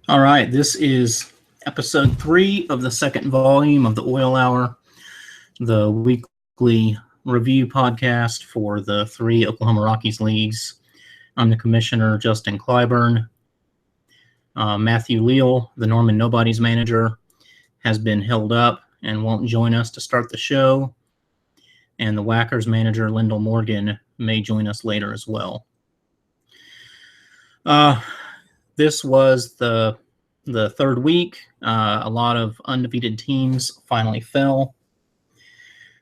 All right, this is episode 3 of the second volume of the Oil Hour, the weekly review podcast for the 3 Oklahoma Rockies leagues. I'm the commissioner, Justin Clyburn. Matthew Leal, the Norman Nobody's manager, has been held up and won't join us to start the show. And the Whackers manager, Lyndall Morgan, may join us later as well. This was the third week. A lot of undefeated teams finally fell.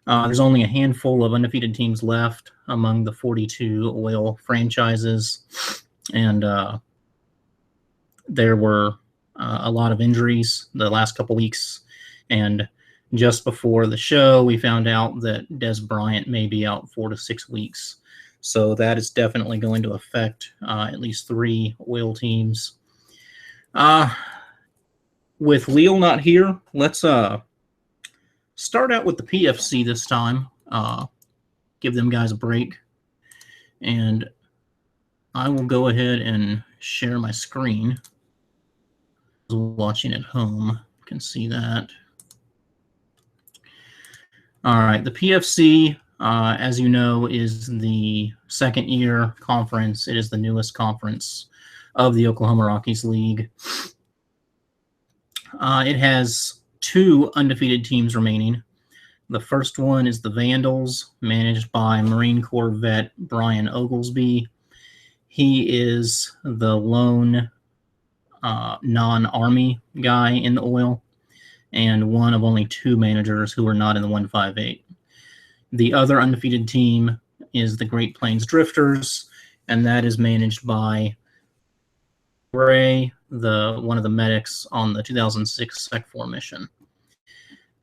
There's only a handful of undefeated teams left among the 42 oil franchises, and there were a lot of injuries the last couple weeks. And just before the show, we found out that Des Bryant may be out 4 to 6 weeks. So that is definitely going to affect at least 3 oil teams. With Leal not here, let's start out with the PFC this time. Give them guys a break. And I will go ahead and share my screen. Watching at home, you can see that. All right, the PFC, as you know, is the second-year conference. It is the newest conference of the Oklahoma Rockies League. It has 2 undefeated teams remaining. The first one is the Vandals, managed by Marine Corps vet Brian Oglesby. He is the lone non-Army guy in the oil, and one of only 2 managers who are not in the 158. The other undefeated team is the Great Plains Drifters, and that is managed by Ray, one of the medics on the 2006 SEC4 mission.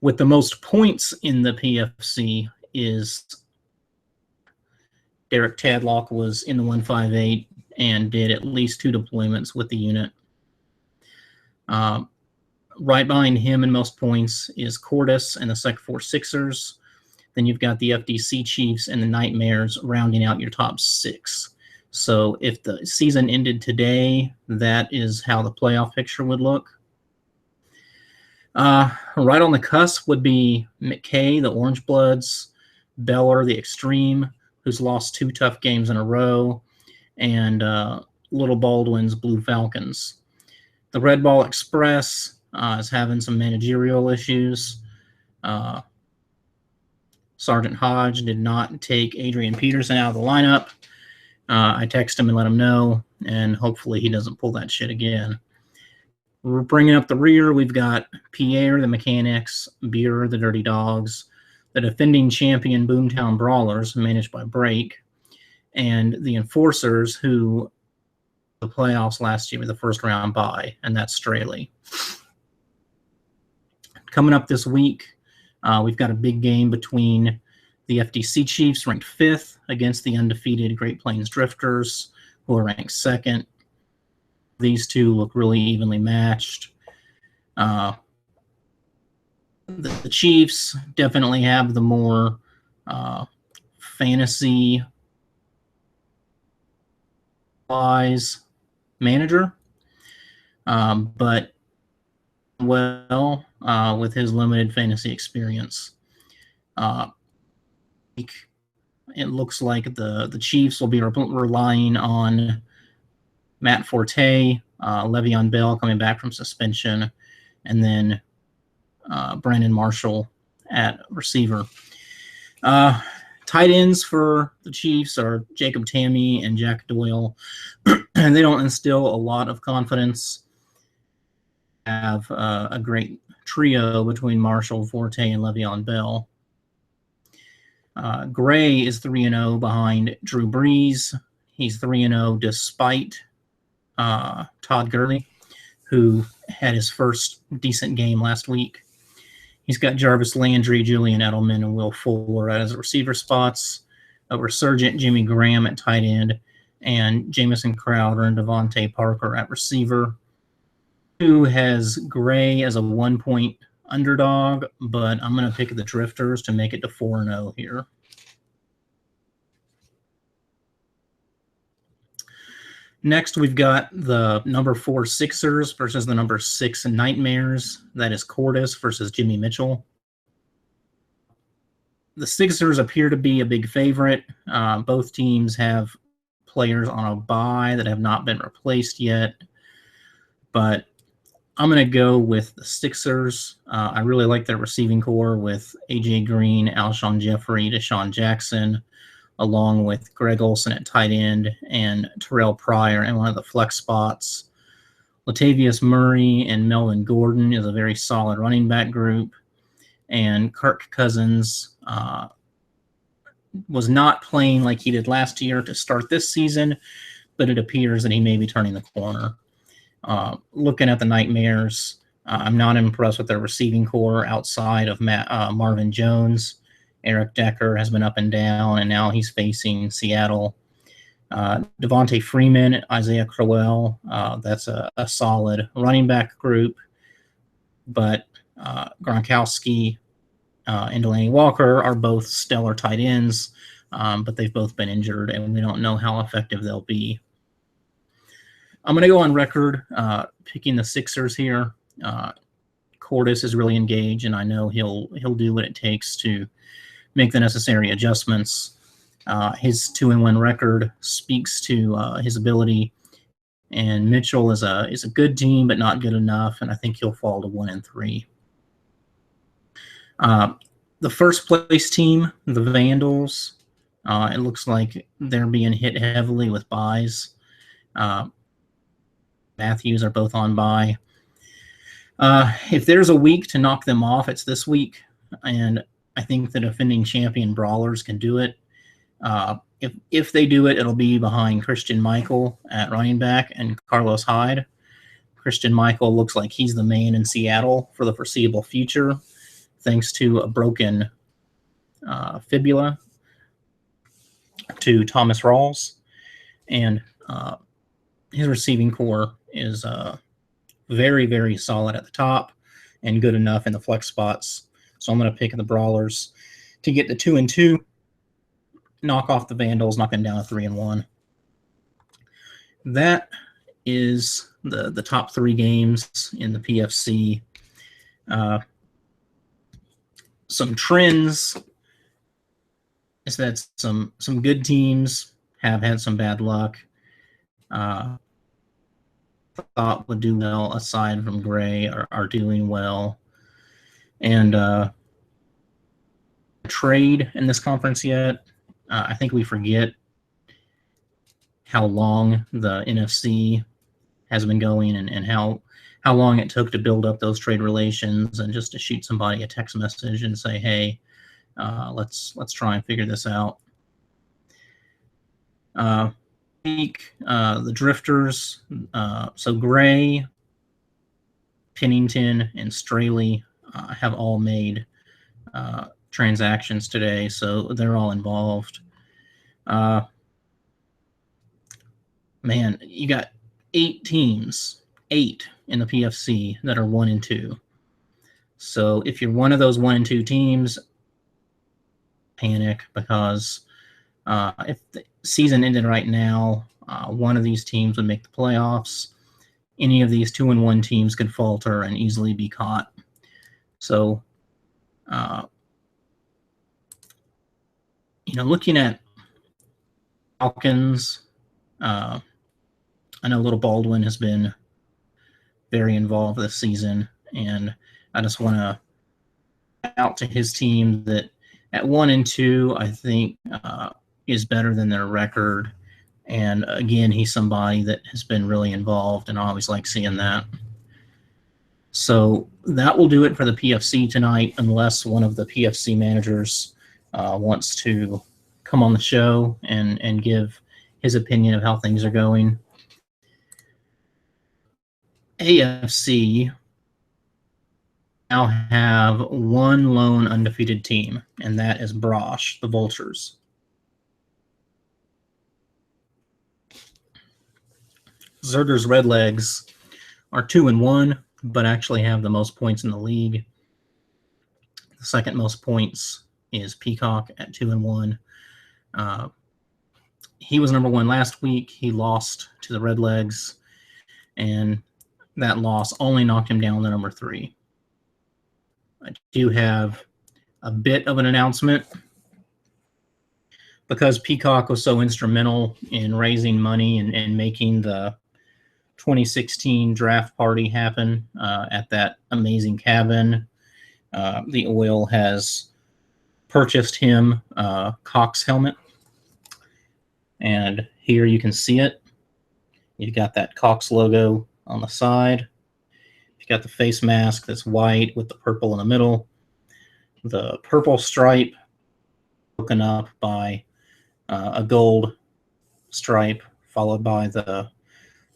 With the most points in the PFC is Derek Tadlock, was in the 158 and did at least 2 deployments with the unit. Right behind him in most points is Cordis and the SEC4 Sixers. Then you've got the FDC Chiefs and the Nightmares rounding out your top 6. So if the season ended today, that is how the playoff picture would look. Right on the cusp would be McKay, the Orange Bloods, Beller, the Extreme, who's lost 2 tough games in a row, and Little Baldwin's Blue Falcons. The Red Ball Express is having some managerial issues. Sergeant Hodge did not take Adrian Peterson out of the lineup. I text him and let him know, and hopefully he doesn't pull that shit again. We're bringing up the rear. We've got Pierre, the Mechanics, Beer, the Dirty Dogs, the defending champion Boomtown Brawlers, managed by Break, and the Enforcers, who the playoffs last year with the first round bye, and that's Straley. Coming up this week, we've got a big game between the FDC Chiefs, ranked 5th, against the undefeated Great Plains Drifters, who are ranked 2nd. These 2 look really evenly matched. The Chiefs definitely have the more fantasy-wise manager, but with his limited fantasy experience. It looks like the Chiefs will be relying on Matt Forte, Le'Veon Bell coming back from suspension, and then Brandon Marshall at receiver. Tight ends for the Chiefs are Jacob Tammy and Jack Doyle, and they don't instill a lot of confidence. Have a great trio between Marshall, Forte, and Le'Veon Bell. Gray is 3-0 behind Drew Brees. He's 3-0 despite Todd Gurley, who had his first decent game last week. He's got Jarvis Landry, Julian Edelman, and Will Fuller as receiver spots, a resurgent Jimmy Graham at tight end, and Jamison Crowder and Devontae Parker at receiver, who has Gray as a 1-point underdog, but I'm going to pick the Drifters to make it to 4-0 here. Next, we've got the number 4 Sixers versus the number 6 Nightmares. That is Cordis versus Jimmy Mitchell. The Sixers appear to be a big favorite. Both teams have players on a bye that have not been replaced yet. But I'm going to go with the Sixers. I really like their receiving core with A.J. Green, Alshon Jeffrey, Deshaun Jackson, along with Greg Olsen at tight end and Terrell Pryor in one of the flex spots. Latavius Murray and Melvin Gordon is a very solid running back group. And Kirk Cousins was not playing like he did last year to start this season, but it appears that he may be turning the corner. Looking at the Nightmares, I'm not impressed with their receiving core outside of Marvin Jones. Eric Decker has been up and down, and now he's facing Seattle. Devontae Freeman, Isaiah Crowell, that's a solid running back group. But Gronkowski and Delaney Walker are both stellar tight ends, but they've both been injured, and we don't know how effective they'll be. I'm going to go on record picking the Sixers here. Cordis is really engaged, and I know he'll do what it takes to make the necessary adjustments. His 2-1 record speaks to his ability, and Mitchell is a good team, but not good enough, and I think he'll fall to 1-3. The first place team, the Vandals, it looks like they're being hit heavily with buys. Matthews are both on bye. If there's a week to knock them off, it's this week, and I think the defending champion Brawlers can do it. If they do it, it'll be behind Christian Michael at running back and Carlos Hyde. Christian Michael looks like he's the man in Seattle for the foreseeable future, thanks to a broken fibula to Thomas Rawls. And his receiving core is very, very solid at the top and good enough in the flex spots. So I'm going to pick the Brawlers to get the 2-2, knock off the Vandals, knock them down to 3-1. That is the top 3 games in the PFC. Some trends is that some good teams have had some bad luck. Thought would do well aside from Gray are doing well. And trade in this conference yet. I think we forget how long the NFC has been going and how long it took to build up those trade relations and just to shoot somebody a text message and say, hey, let's try and figure this out. The Drifters, so Gray, Pennington, and Straley have all made transactions today, so they're all involved. Man, you got 8 teams, 8 in the PFC that are 1-2. So if you're one of those 1-2 teams, panic, because if the season ended right now, one of these teams would make the playoffs. Any of these 2-1 teams could falter and easily be caught. So, looking at Falcons, I know Little Baldwin has been very involved this season, and I just want to out to his team that at 1-2, I think is better than their record. And again, he's somebody that has been really involved, and I always like seeing that. So that will do it for the PFC tonight, unless one of the PFC managers wants to come on the show and give his opinion of how things are going. AFC now have one lone undefeated team, and that is Brosh, the Vultures. Zerger's Redlegs are 2-1, but actually have the most points in the league. The second most points is Peacock at 2-1. he was number 1 last week. He lost to the Redlegs, and that loss only knocked him down to number 3. I do have a bit of an announcement. Because Peacock was so instrumental in raising money and making the 2016 draft party happen at that amazing cabin, the Oil has purchased him a Cox helmet. And here you can see it. You've got that Cox logo on the side. You've got the face mask that's white with the purple in the middle. The purple stripe broken up by a gold stripe, followed by the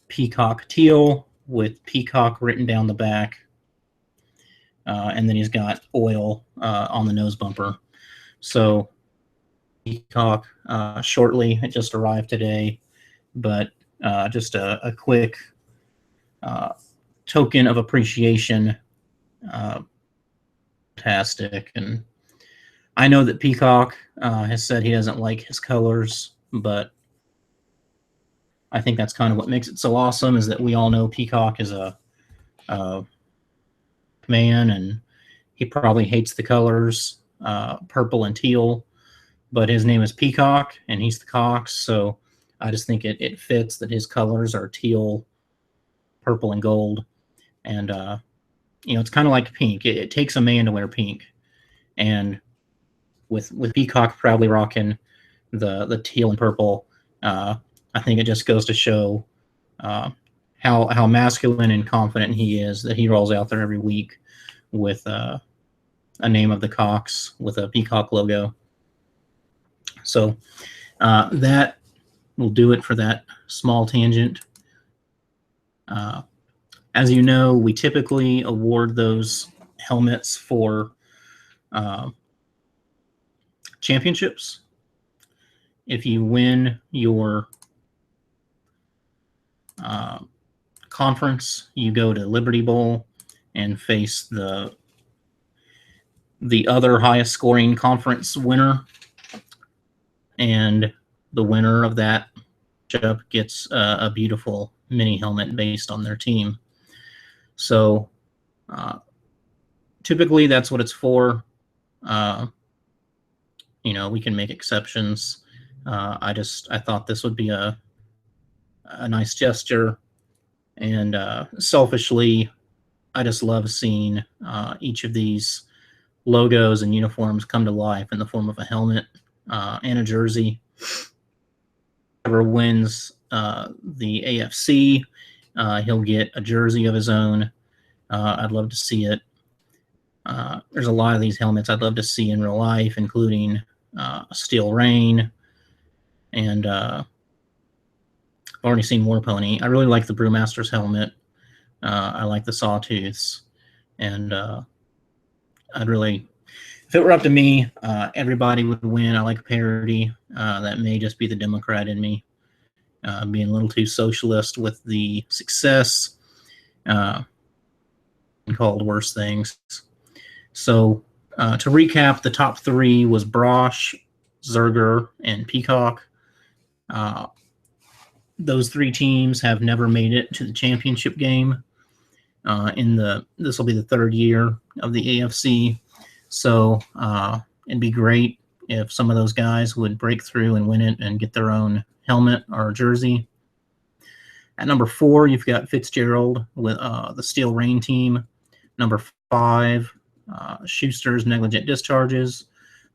peacock teal with peacock written down the back. And then he's got Oil on the nose bumper. So peacock shortly, it just arrived today, but just a quick token of appreciation. Fantastic. And I know that Peacock has said he doesn't like his colors, but I think that's kind of what makes it so awesome, is that we all know Peacock is a man, and he probably hates the colors purple and teal, but his name is Peacock, and he's the Cox, so I just think it fits that his colors are teal, purple, and gold, and it's kind of like pink. It takes a man to wear pink, and with Peacock proudly rocking the teal and purple, I think it just goes to show how masculine and confident he is, that he rolls out there every week with a name of the Cox with a peacock logo. So that will do it for that small tangent. As you know, we typically award those helmets for championships. If you win your conference, you go to Liberty Bowl and face the other highest scoring conference winner, and the winner of that matchup gets a beautiful mini helmet based on their team. So typically that's what it's for. We can make exceptions. I thought this would be a nice gesture, and selfishly, I just love seeing each of these logos and uniforms come to life in the form of a helmet and a jersey. Whoever wins the AFC, he'll get a jersey of his own. I'd love to see it. There's a lot of these helmets I'd love to see in real life, including Steel Rain, and I've already seen War Pony. I really like the Brewmaster's helmet. I like the Sawtooths, and if it were up to me, everybody would win. I like parity. That may just be the Democrat in me, being a little too socialist with the success, called worse things. So to recap, the top 3 was Brosh, Zerger, and Peacock. Those 3 teams have never made it to the championship game. This will be the 3rd year of the AFC. So it'd be great if some of those guys would break through and win it and get their own helmet or jersey. At number 4, you've got Fitzgerald with the Steel Rain team. Number 5, Schuster's Negligent Discharges.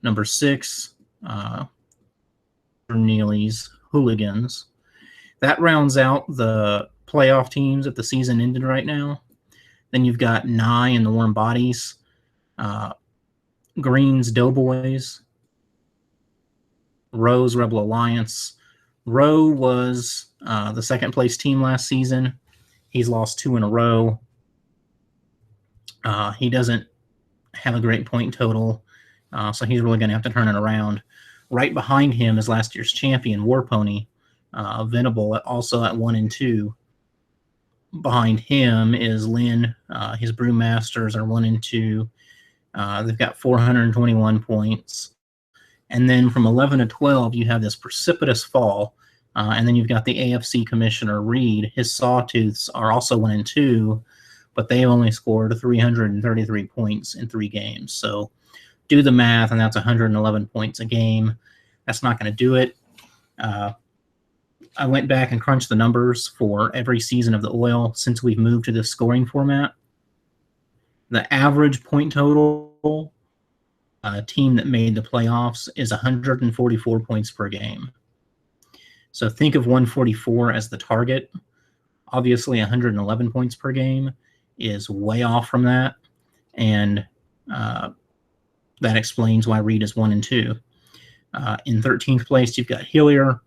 Number 6, Neely's Hooligans. That rounds out the playoff teams if the season ended right now. Then you've got Nye and the Warm Bodies, Green's Doughboys, Rowe's Rebel Alliance. Rowe was the 2nd place team last season. He's lost 2 in a row. He doesn't have a great point total, so he's really going to have to turn it around. Right behind him is last year's champion, War Pony, Venable, also at 1 and 2. Behind him is Lynn. His Brewmasters are 1 and 2. They've got 421 points. And then from 11 to 12, you have this precipitous fall And then you've got the AFC commissioner, Reed. His Sawtooths are also 1-2, but they only scored 333 points in 3 games. So do the math, and that's 111 points a game. That's not going to do it. I went back and crunched the numbers for every season of the Oil since we've moved to this scoring format. The average point total team that made the playoffs is 144 points per game. So think of 144 as the target. Obviously, 111 points per game is way off from that, and that explains why Reed is 1-2. In 13th place, you've got Hillier.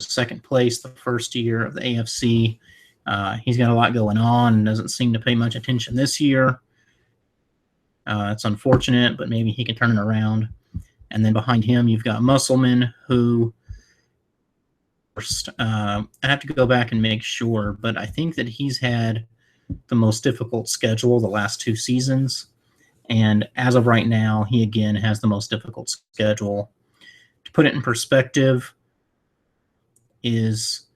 Second place, the first year of the AFC. He's got a lot going on and doesn't seem to pay much attention this year. It's unfortunate, but maybe he can turn it around. And then behind him, you've got Musselman, who I have to go back and make sure, but I think that he's had the most difficult schedule the last 2 seasons. And as of right now, he again has the most difficult schedule. To put it in perspective, is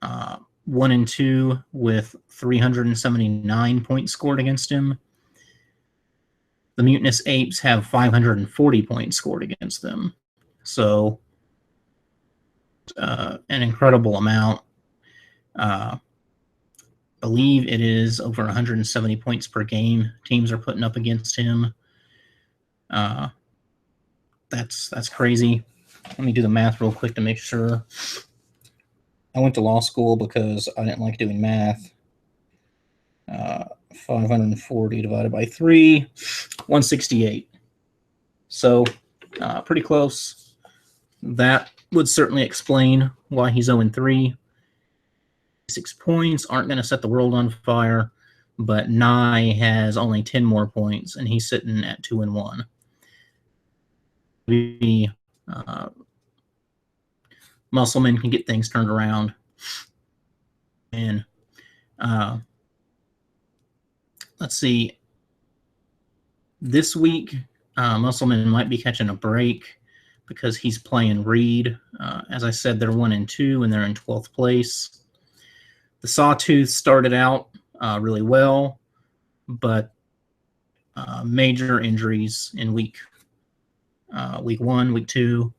1-2 with 379 points scored against him. The Mutinous Apes have 540 points scored against them. So an incredible amount. Believe it is over 170 points per game teams are putting up against him. That's crazy. Let me do the math real quick to make sure. I went to law school because I didn't like doing math. 540 divided by 3, 168. So pretty close. That would certainly explain why he's 0-3. 6 points aren't going to set the world on fire, but Nye has only 10 more points, and he's sitting at 2-1. Musselman can get things turned around. And let's see. This week, Musselman might be catching a break because he's playing Reed. As I said, they're 1-2, and they're in 12th place. The Sawtooth started out really well, but major injuries in week 1, week 2.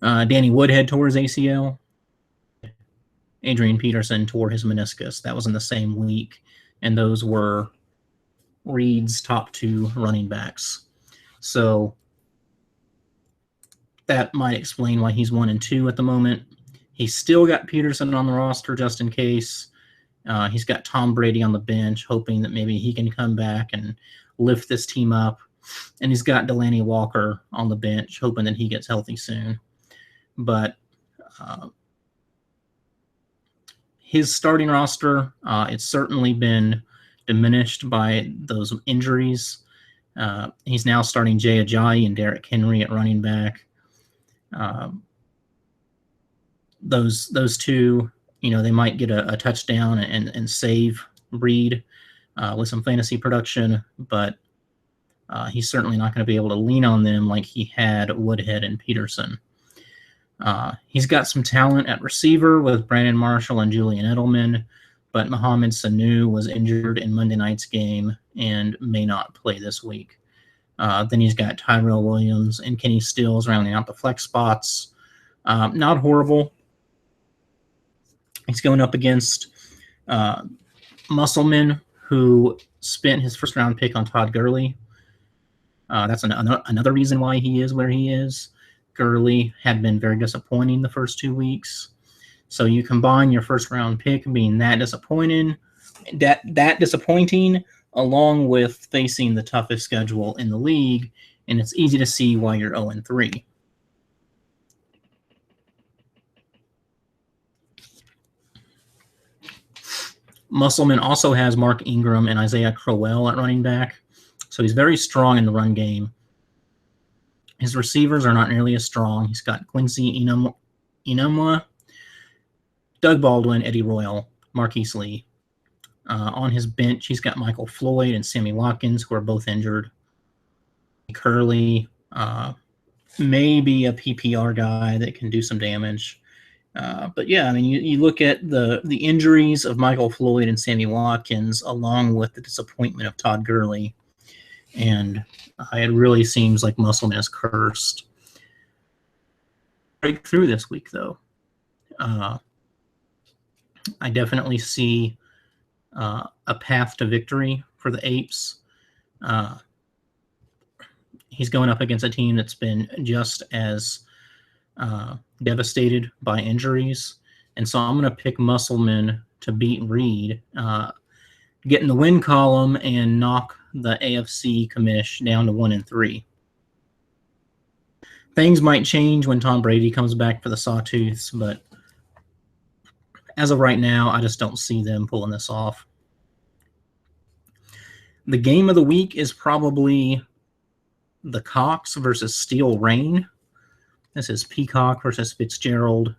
Danny Woodhead tore his ACL. Adrian Peterson tore his meniscus. That was in the same week, and those were Reed's top 2 running backs. So that might explain why he's 1-2 at the moment. He's still got Peterson on the roster just in case. He's got Tom Brady on the bench, hoping that maybe he can come back and lift this team up. And he's got Delaney Walker on the bench, hoping that he gets healthy soon. But his starting roster, it's certainly been diminished by those injuries. He's now starting Jay Ajayi and Derrick Henry at running back. Those two, they might get a touchdown and save Reed with some fantasy production, but he's certainly not going to be able to lean on them like he had Woodhead and Peterson. He's got some talent at receiver with Brandon Marshall and Julian Edelman, but Mohamed Sanu was injured in Monday night's game and may not play this week. Then he's got Tyrell Williams and Kenny Stills rounding out the flex spots. Not horrible. He's going up against Musselman, who spent his first-round pick on Todd Gurley. That's another reason why he is where he is. Gurley had been very disappointing the first 2 weeks. So you combine your first-round pick being that disappointing, along with facing the toughest schedule in the league, and it's easy to see why you're 0-3. Musselman also has Mark Ingram and Isaiah Crowell at running back, so he's very strong in the run game. His receivers are not nearly as strong. He's got Quincy Enunwa, Doug Baldwin, Eddie Royal, Marquise Lee. On his bench, he's got Michael Floyd and Sammy Watkins, who are both injured. Curley, maybe a PPR guy that can do some damage. But yeah, I mean, you look at the injuries of Michael Floyd and Sammy Watkins, along with the disappointment of Todd Gurley, and it really seems like Musselman is cursed. Break through this week, though. I definitely see a path to victory for the Apes. He's going up against a team that's been just as devastated by injuries. And so I'm going to pick Musselman to beat Reed, get in the win column and knock the AFC commish down to 1-3. Things might change when Tom Brady comes back for the Sawtooths, but as of right now, I just don't see them pulling this off. The game of the week is probably the Cox versus Steel Rain. This is Peacock versus Fitzgerald.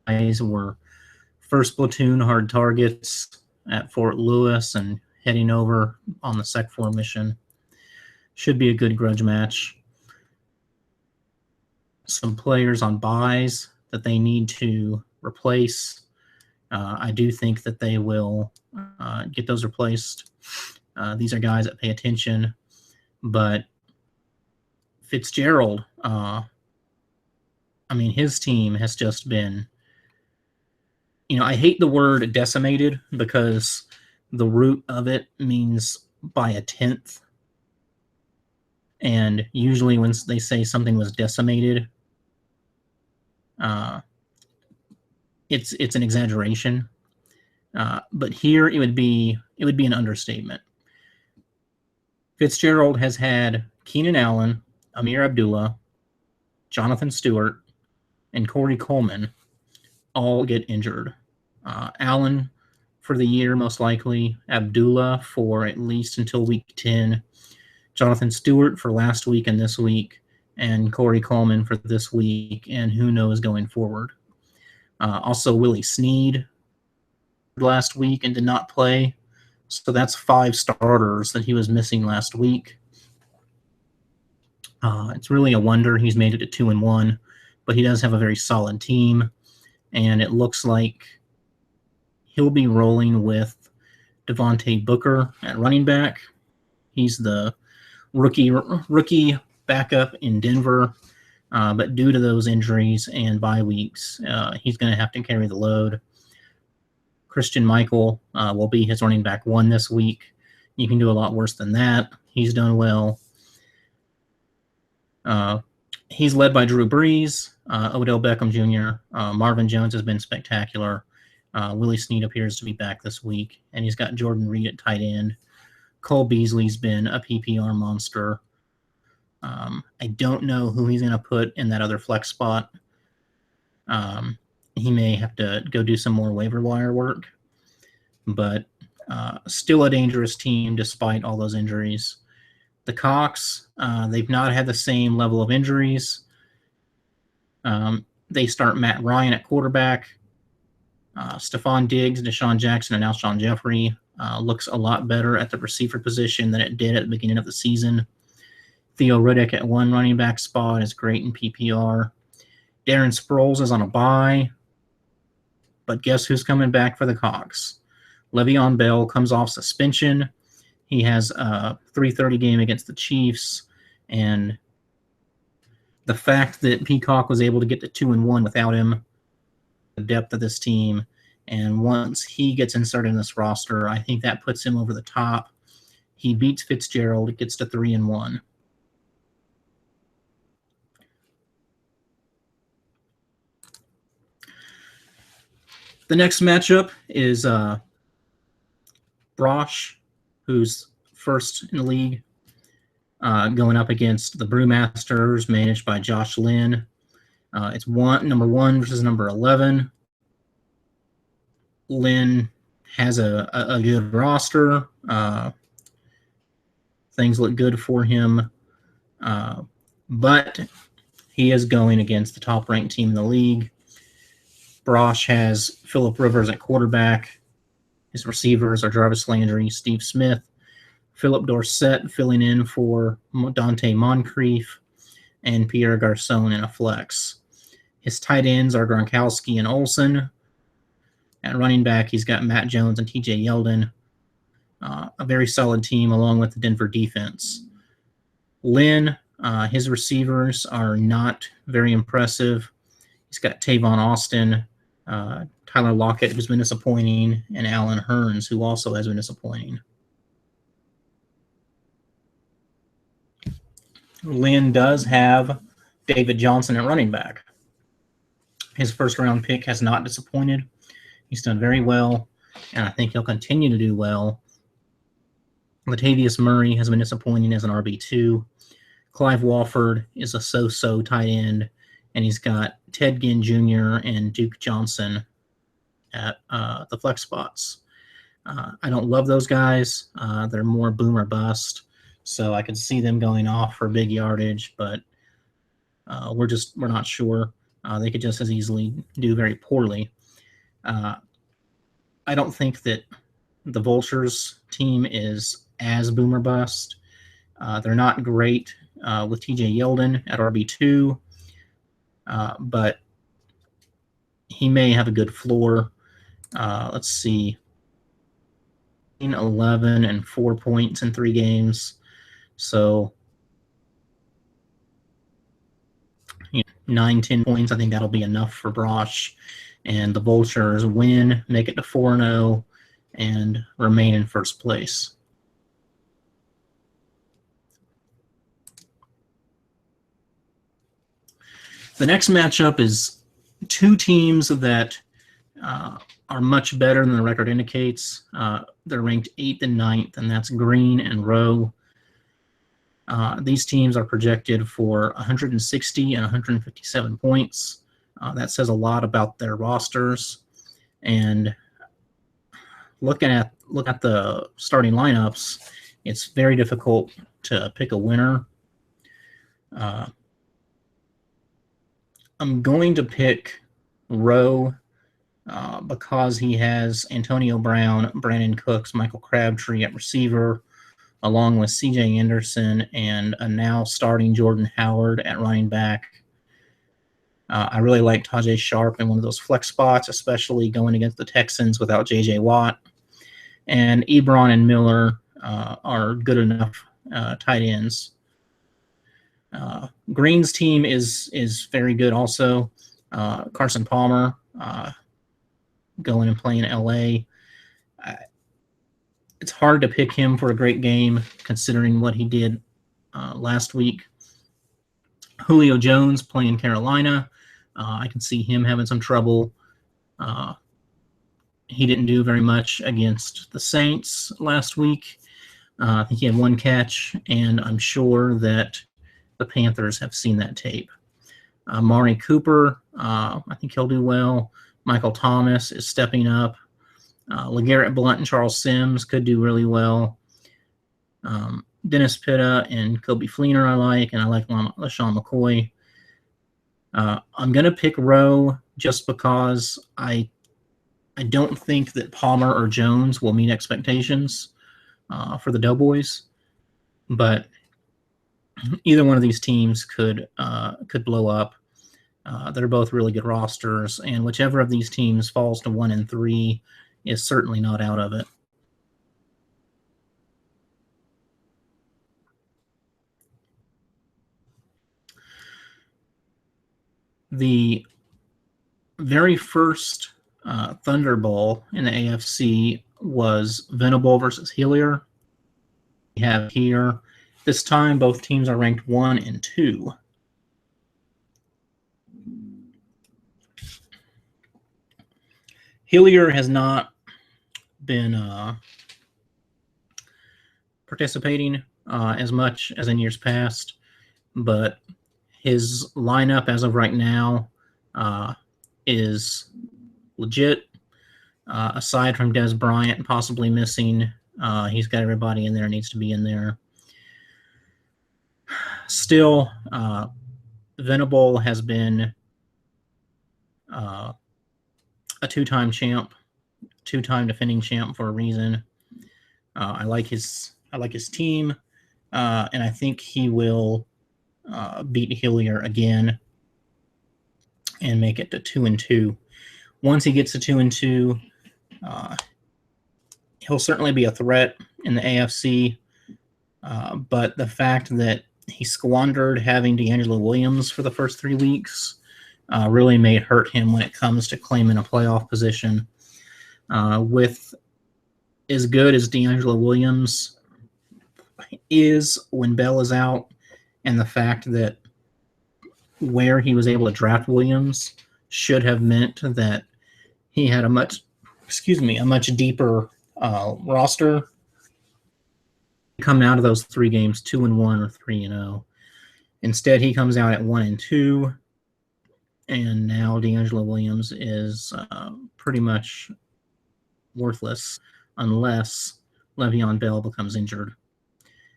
Guys were first platoon hard targets at Fort Lewis and heading over on the Sec 4 mission. Should be a good grudge match. Some players on buys that they need to replace. I do think that they will get those replaced. These are guys that pay attention, but Fitzgerald, I mean, his team has just been, I hate the word decimated because the root of it means by a tenth. And usually when they say something was decimated, it's an exaggeration. But here it would be an understatement. Fitzgerald has had Keenan Allen, Amir Abdullah, Jonathan Stewart, and Corey Coleman all get injured. Allen for the year, most likely. Abdullah for at least until week 10. Jonathan Stewart for last week and this week. And Corey Coleman for this week, and who knows going forward. Also, Willie Snead last week and did not play. So that's 5 starters that he was missing last week. It's really a wonder he's made it to 2-1, but he does have a very solid team, and it looks like he'll be rolling with Devontae Booker at running back. He's the rookie backup in Denver, but due to those injuries and bye weeks, he's going to have to carry the load. Christian Michael will be his running back 1 this week. You can do a lot worse than that. He's done well. He's led by Drew Brees, Odell Beckham Jr. Marvin Jones has been spectacular. Willie Snead appears to be back this week, and he's got Jordan Reed at tight end. Cole Beasley's been a PPR monster. I don't know who he's going to put in that other flex spot. He may have to go do some more waiver wire work, but still a dangerous team despite all those injuries. The Cox, they've not had the same level of injuries. They start Matt Ryan at quarterback. Stephon Diggs, Deshaun Jackson, and Alshon Jeffrey looks a lot better at the receiver position than it did at the beginning of the season. Theo Riddick at 1 running back spot is great in PPR. Darren Sproles is on a bye. But guess who's coming back for the Cox? Le'Veon Bell comes off suspension. He has a 3:30 game against the Chiefs. And the fact that Peacock was able to get to 2-1 without him, the depth of this team, and once he gets inserted in this roster, I think that puts him over the top. He beats Fitzgerald, gets to 3-1. The next matchup is Brosh, who's first in the league, going up against the Brewmasters, managed by Josh Lynn. It's number 1 versus number 11. Lynn has a good roster. Things look good for him. But he is going against the top-ranked team in the league. Brosh has Phillip Rivers at quarterback. His receivers are Jarvis Landry, Steve Smith, Philip Dorsett filling in for Dante Moncrief, and Pierre Garçon in a flex. His tight ends are Gronkowski and Olsen. At running back, he's got Matt Jones and TJ Yeldon. A very solid team along with the Denver defense. Lynn, his receivers are not very impressive. He's got Tavon Austin, Tyler Lockett, who's been disappointing, and Alan Hearns, who also has been disappointing. Lynn does have David Johnson at running back. His first-round pick has not disappointed. He's done very well, and I think he'll continue to do well. Latavius Murray has been disappointing as an RB2. Clive Walford is a so-so tight end, and he's got Ted Ginn Jr. and Duke Johnson at the flex spots. I don't love those guys. They're more boom or bust, so I could see them going off for big yardage, but we're not sure. They could just as easily do very poorly. I don't think that the Vultures team is as boom or bust. They're not great with TJ Yeldon at RB2, but he may have a good floor. Let's see. 11 and 4 points in 3 games. So 9-10 points. I think that'll be enough for Brosh. And the Vultures win, make it to 4-0, and remain in first place. The next matchup is 2 teams that are much better than the record indicates. They're ranked 8th and 9th, and that's Green and Rowe. These teams are projected for 160 and 157 points. That says a lot about their rosters. And look at the starting lineups, it's very difficult to pick a winner. I'm going to pick Rowe because he has Antonio Brown, Brandon Cooks, Michael Crabtree at receiver, along with C.J. Anderson and a now starting Jordan Howard at running back. I really like Tajay Sharp in one of those flex spots, especially going against the Texans without J.J. Watt. And Ebron and Miller are good enough tight ends. Green's team is very good also. Carson Palmer going and playing L.A. It's hard to pick him for a great game considering what he did last week. Julio Jones playing Carolina. I can see him having some trouble. He didn't do very much against the Saints last week. I think he had 1 catch, and I'm sure that the Panthers have seen that tape. Mari Cooper, I think he'll do well. Michael Thomas is stepping up. LeGarrette Blount and Charles Sims could do really well. Dennis Pitta and Kobe Fleener I like, and I like LaShawn McCoy. I'm going to pick Rowe just because I don't think that Palmer or Jones will meet expectations for the Doughboys, but either one of these teams could blow up. They're both really good rosters, and whichever of these teams falls to 1 and 3 is certainly not out of it. The very first Thunder Bowl in the AFC was Venable versus Hillier. We have here, this time both teams are ranked 1 and 2. Hillier has not been participating as much as in years past, but his lineup as of right now is legit. Aside from Des Bryant possibly missing, he's got everybody in there, needs to be in there. Still, Venable has been a 2-time champ, 2-time defending champ for a reason. I like his team, and I think he will beat Hillier again. and make it to 2-2. Once he gets to 2-2, he'll certainly be a threat in the AFC. But the fact that he squandered having DeAngelo Williams for the first 3 weeks really may hurt him when it comes to claiming a playoff position. With as good as DeAngelo Williams is when Bell is out, and the fact that where he was able to draft Williams should have meant that he had a much deeper roster. Come out of those 3 games 2-1 or 3-0. Instead, he comes out at 1-2, and now DeAngelo Williams is pretty much worthless unless Le'Veon Bell becomes injured.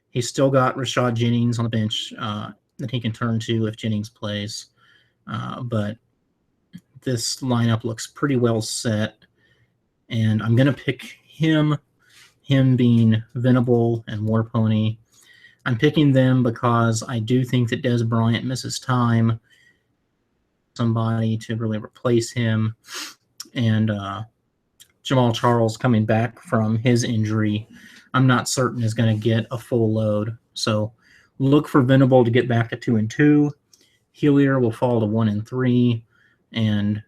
He's still got Rashad Jennings on the bench that he can turn to if Jennings plays, but this lineup looks pretty well set, and I'm going to pick him being Venable and Warpony. I'm picking them because I do think that Dez Bryant misses time, somebody to really replace him, and Jamal Charles coming back from his injury, I'm not certain is going to get a full load. So look for Venable to get back to 2-2. Hillier will fall to 1-3, and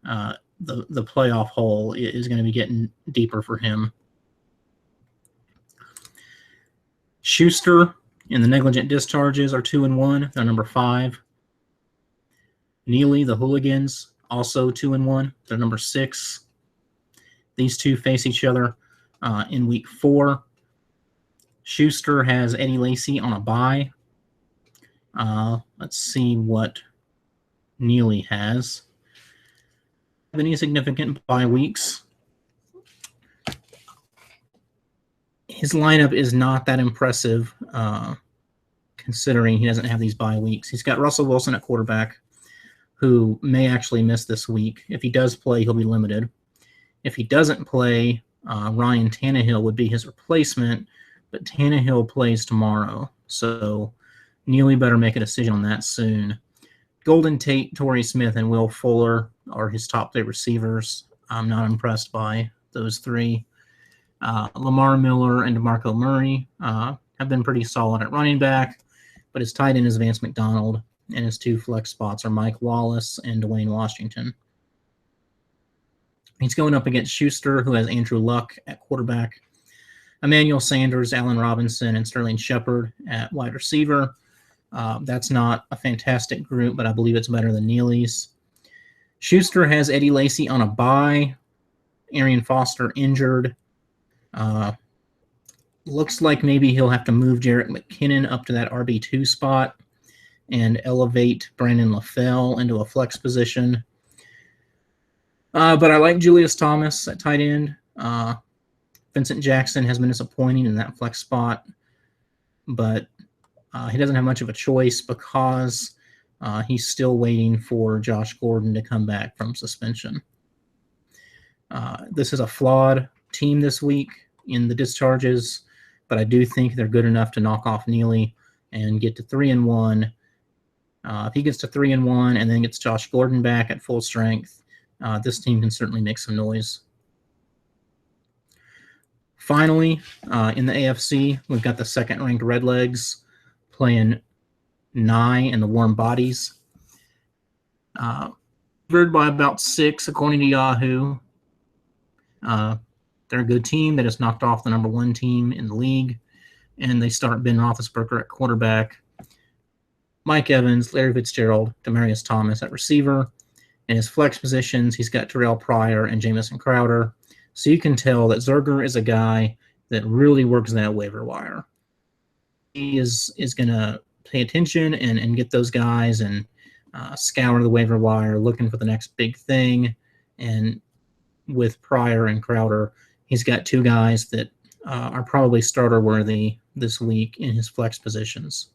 the playoff hole is going to be getting deeper for him. Schuster and the negligent discharges are 2-1. They're number 5. Neely, the Hooligans, also 2-1. They're number 6. These two face each other in week 4. Schuster has Eddie Lacy on a bye. Let's see what Neely has. Any significant bye weeks? His lineup is not that impressive, considering he doesn't have these bye weeks. He's got Russell Wilson at quarterback, who may actually miss this week. If he does play, he'll be limited. If he doesn't play, Ryan Tannehill would be his replacement, but Tannehill plays tomorrow, so Neely better make a decision on that soon. Golden Tate, Torrey Smith, and Will Fuller are his top 3 receivers. I'm not impressed by those 3. Lamar Miller and DeMarco Murray have been pretty solid at running back, but his tight end is Vance McDonald, and his 2 flex spots are Mike Wallace and Dwayne Washington. He's going up against Schuster, who has Andrew Luck at quarterback, Emmanuel Sanders, Allen Robinson, and Sterling Shepard at wide receiver. That's not a fantastic group, but I believe it's better than Neely's. Schuster has Eddie Lacy on a bye, Arian Foster injured. Looks like maybe he'll have to move Jerick McKinnon up to that RB2 spot and elevate Brandon LaFell into a flex position. But I like Julius Thomas at tight end. Vincent Jackson has been disappointing in that flex spot, but he doesn't have much of a choice because he's still waiting for Josh Gordon to come back from suspension. This is a flawed team this week in the discharges, but I do think they're good enough to knock off Neely and get to 3-1. If he gets to 3-1 and then gets Josh Gordon back at full strength, this team can certainly make some noise. Finally, in the AFC, we've got the second-ranked Redlegs playing Nye and the Warm Bodies. Favored by about 6, according to Yahoo. They're a good team. They just knocked off the number 1 team in the league, and they start Ben Roethlisberger at quarterback, Mike Evans, Larry Fitzgerald, Demaryius Thomas at receiver. In his flex positions, he's got Terrell Pryor and Jamison Crowder. So you can tell that Zerger is a guy that really works that waiver wire. He is going to pay attention and get those guys and scour the waiver wire looking for the next big thing. And with Pryor and Crowder, he's got 2 guys that are probably starter worthy this week in his flex positions.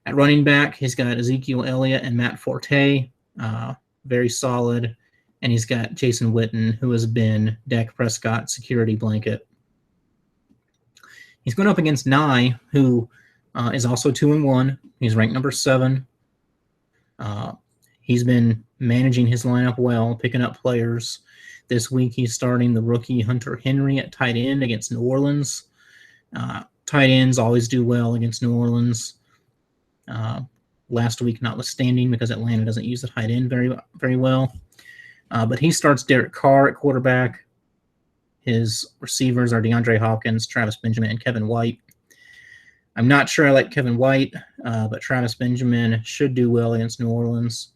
At running back, he's got Ezekiel Elliott and Matt Forte, very solid. And he's got Jason Witten, who has been Dak Prescott's security blanket. He's going up against Nye, who is also 2-1. He's ranked number 7. He's been managing his lineup well, picking up players. This week he's starting the rookie Hunter Henry at tight end against New Orleans. Tight ends always do well against New Orleans. Last week notwithstanding, because Atlanta doesn't use the tight end very, very well. But he starts Derek Carr at quarterback. His receivers are DeAndre Hopkins, Travis Benjamin, and Kevin White. I'm not sure I like Kevin White, but Travis Benjamin should do well against New Orleans.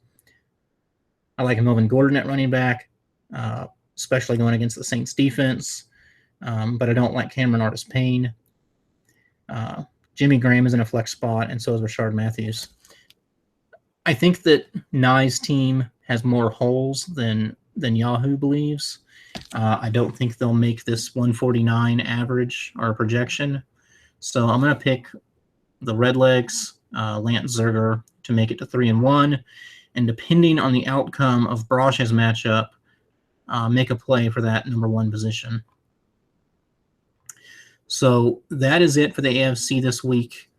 I like Melvin Gordon at running back, especially going against the Saints defense. But I don't like Cameron Artis-Payne. Jimmy Graham is in a flex spot, and so is Rashard Matthews. I think that Nye's team has more holes than Yahoo believes. I don't think they'll make this 149 average or projection. So I'm going to pick the Redlegs, Lance Zerger, to make it to 3-1. And depending on the outcome of Brosh's matchup, make a play for that number 1 position. So that is it for the AFC this week.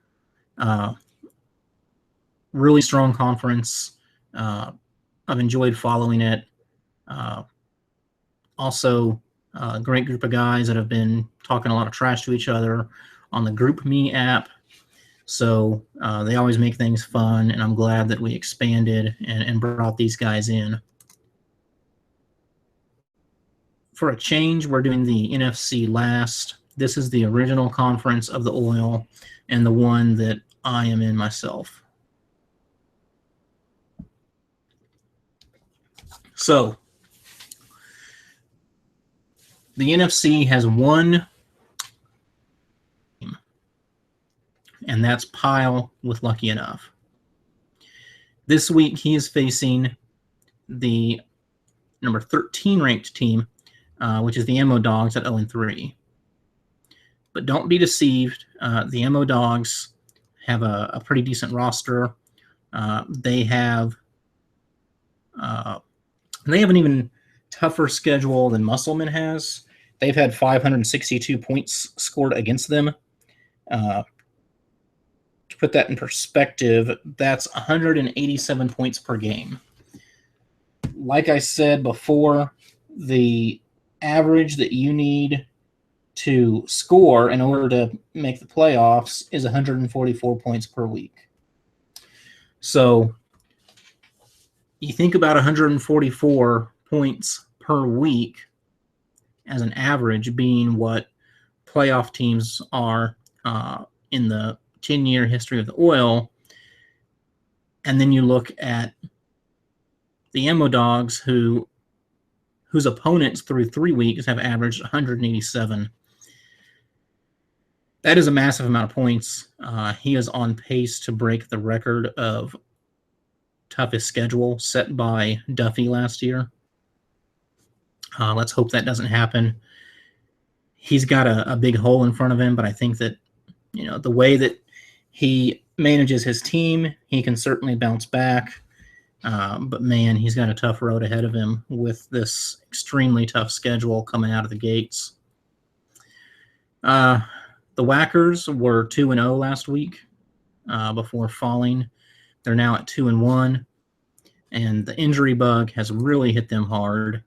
Really strong conference. I've enjoyed following it. Also, a great group of guys that have been talking a lot of trash to each other on the GroupMe app. So they always make things fun, and I'm glad that we expanded and brought these guys in. For a change, we're doing the NFC last. This is the original conference of the oil and the one that I am in myself. So the NFC has one team, and that's Pyle with Lucky Enough. This week he is facing the number 13 ranked team, which is the MO Dogs at 0-3. But don't be deceived. The MO Dogs have a pretty decent roster. They have an even tougher schedule than Musselman has. They've had 562 points scored against them. To put that in perspective, that's 187 points per game. Like I said before, the average that you need to score in order to make the playoffs is 144 points per week. So you think about 144 points per week as an average being what playoff teams are in the 10-year history of the oil, and then you look at the MO Dogs, whose opponents through 3 weeks have averaged 187. That is a massive amount of points. He is on pace to break the record of toughest schedule set by Duffy last year. Let's hope that doesn't happen. He's got a big hole in front of him, but I think that, the way that he manages his team, he can certainly bounce back. But man, he's got a tough road ahead of him with this extremely tough schedule coming out of the gates. The Whackers were 2-0 last week before falling. They're now at 2-1, and the injury bug has really hit them hard.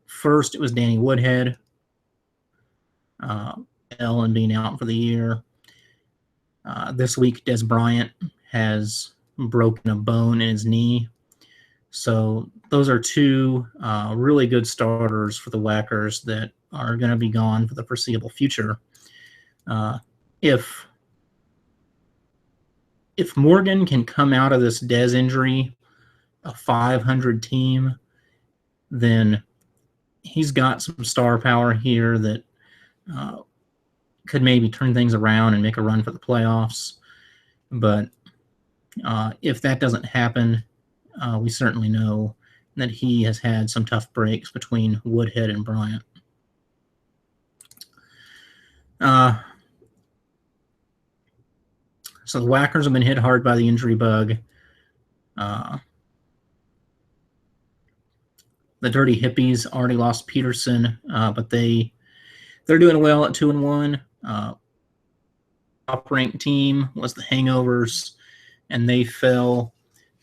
First, it was Danny Woodhead, and being out for the year. This week, Des Bryant has broken a bone in his knee. So those are two really good starters for the Whackers that are going to be gone for the foreseeable future. If Morgan can come out of this Des injury a 500 team, then he's got some star power here that could maybe turn things around and make a run for the playoffs. But if that doesn't happen, we certainly know that he has had some tough breaks between Woodhead and Bryant. So the Whackers have been hit hard by the injury bug. The Dirty Hippies already lost Peterson, but they're doing well at 2-1. Top-ranked team was the Hangovers, and they fell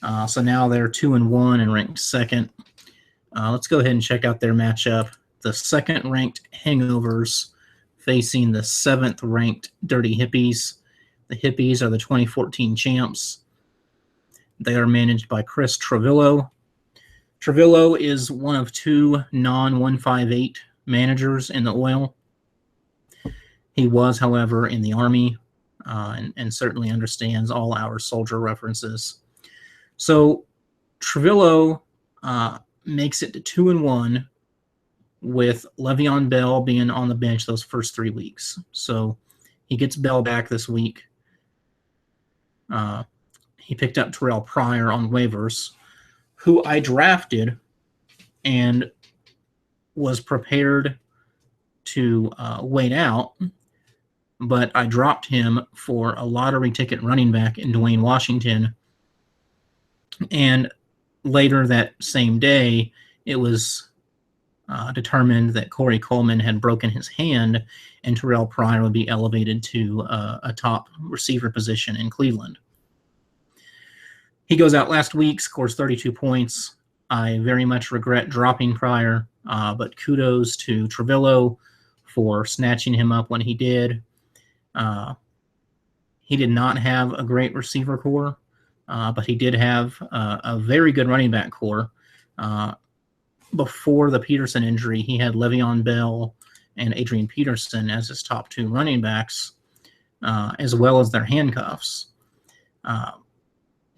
So now they're 2-1 and ranked second. Let's go ahead and check out their matchup. The second-ranked Hangovers facing the seventh-ranked Dirty Hippies. The Hippies are the 2014 champs. They are managed by Chris Trevillo. Trevillo is one of two non-158 managers in the oil. He was, however, in the Army and certainly understands all our soldier references. So Trevillo makes it to 2-1 with Le'Veon Bell being on the bench those first 3 weeks. So he gets Bell back this week. He picked up Terrell Pryor on waivers, who I drafted and was prepared to wait out, but I dropped him for a lottery ticket running back in Dwayne Washington. And later that same day, it was determined that Corey Coleman had broken his hand and Terrell Pryor would be elevated to a top receiver position in Cleveland. He goes out last week, scores 32 points. I very much regret dropping Pryor, but kudos to Trevillo for snatching him up when he did. He did not have a great receiver core, but he did have a very good running back core. Before the Peterson injury, he had Le'Veon Bell and Adrian Peterson as his top two running backs, as well as their handcuffs.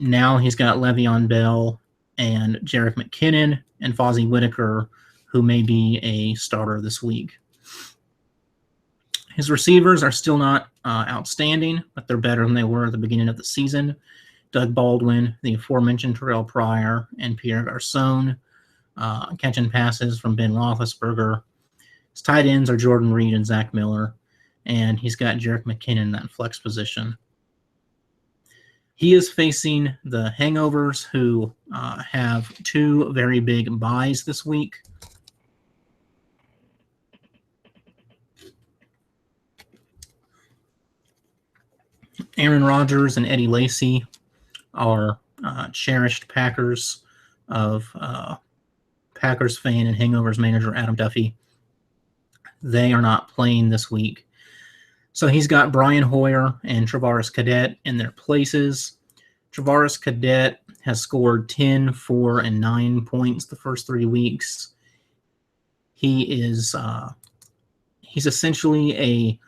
Now he's got Le'Veon Bell and Jerick McKinnon and Fozzie Whitaker, who may be a starter this week. His receivers are still not outstanding, but they're better than they were at the beginning of the season. Doug Baldwin, the aforementioned Terrell Pryor, and Pierre Garcon catching passes from Ben Roethlisberger. His tight ends are Jordan Reed and Zach Miller, and he's got Jerick McKinnon in that flex position. He is facing the Hangovers, who have two very big buys this week. Aaron Rodgers and Eddie Lacy are cherished Packers of Packers fan and Hangovers manager Adam Duffy. They are not playing this week. So he's got Brian Hoyer and Travaris Cadet in their places. Travaris Cadet has scored 10, 4, and 9 points the first 3 weeks. He's essentially a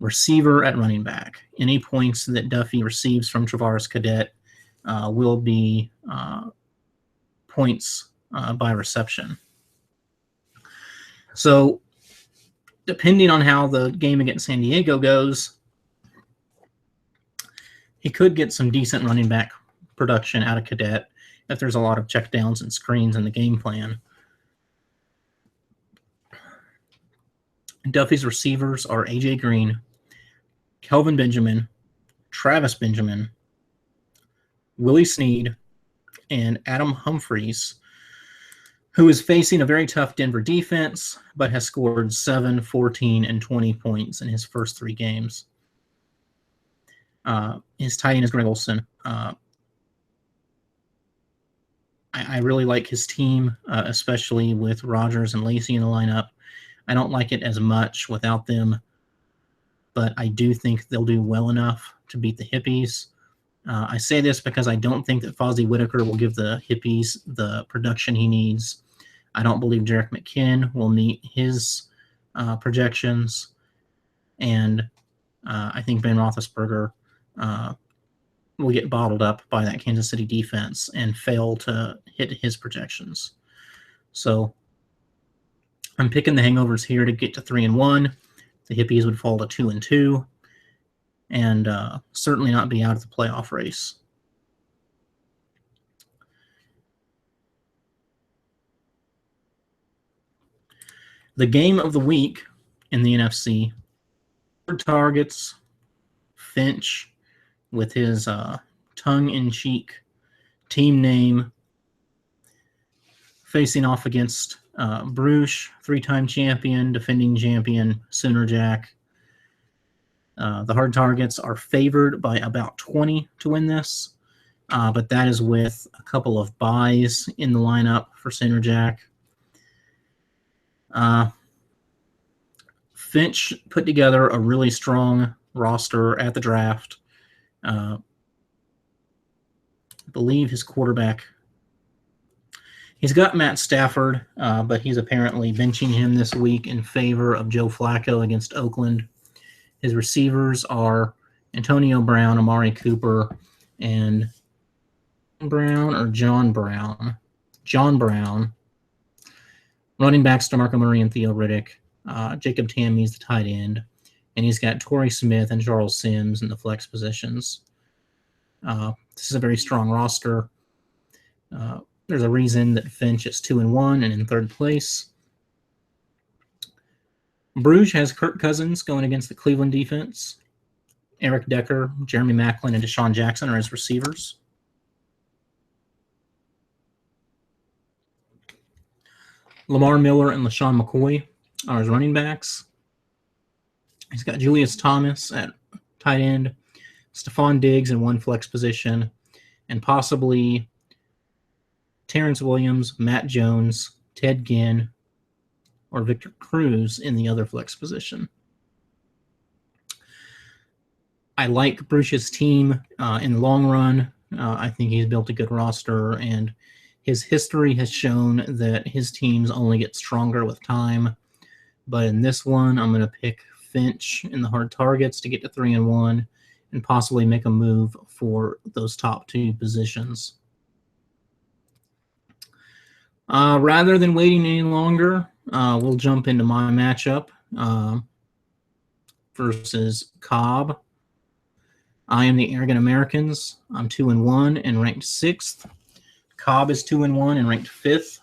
receiver at running back. Any points that Duffy receives from Travaris Cadet will be points by reception. So depending on how the game against San Diego goes, he could get some decent running back production out of Cadet if there's a lot of checkdowns and screens in the game plan. Duffy's receivers are A.J. Green, Kelvin Benjamin, Travis Benjamin, Willie Snead, and Adam Humphries, who is facing a very tough Denver defense, but has scored 7, 14, and 20 points in his first 3 games. His tight end is Greg Olsen. I really like his team, especially with Rodgers and Lacy in the lineup. I don't like it as much without them, but I do think they'll do well enough to beat the Hippies. I say this because I don't think that Fozzie Whitaker will give the Hippies the production he needs. I don't believe Jerick McKinnon will meet his projections, and I think Ben Roethlisberger will get bottled up by that Kansas City defense and fail to hit his projections. So I'm picking the Hangovers here to get to 3-1. The Hippies would fall to 2-2, and certainly not be out of the playoff race. The game of the week in the NFC, targets Finch with his tongue-in-cheek team name, facing off against Bruce, 3-time champion, defending champion, Sooner Jack. The Hard Targets are favored by about 20 to win this. but that is with a couple of buys in the lineup for Center Jack. Finch put together a really strong roster at the draft. I believe his quarterback, he's got Matt Stafford, but he's apparently benching him this week in favor of Joe Flacco against Oakland. His receivers are Antonio Brown, Amari Cooper, and John Brown. Running backs DeMarco Murray and Theo Riddick. Jacob Tammy's the tight end. And he's got Torrey Smith and Charles Sims in the flex positions. This is a very strong roster. There's a reason that Finch is 2-1 and in third place. Bruges has Kirk Cousins going against the Cleveland defense. Eric Decker, Jeremy Maclin, and Deshaun Jackson are his receivers. Lamar Miller and LaShawn McCoy are his running backs. He's got Julius Thomas at tight end, Stephon Diggs in one flex position, and possibly Terrence Williams, Matt Jones, Ted Ginn, or Victor Cruz in the other flex position. I like Bruce's team in the long run. I think he's built a good roster, and his history has shown that his teams only get stronger with time. But in this one, I'm going to pick Finch in the hard targets to get to 3-1 and possibly make a move for those top two positions. Rather than waiting any longer, we'll jump into my matchup versus Cobb. I am the Arrogant Americans. I'm 2-1 and ranked 6th. Cobb is 2-1 and ranked 5th.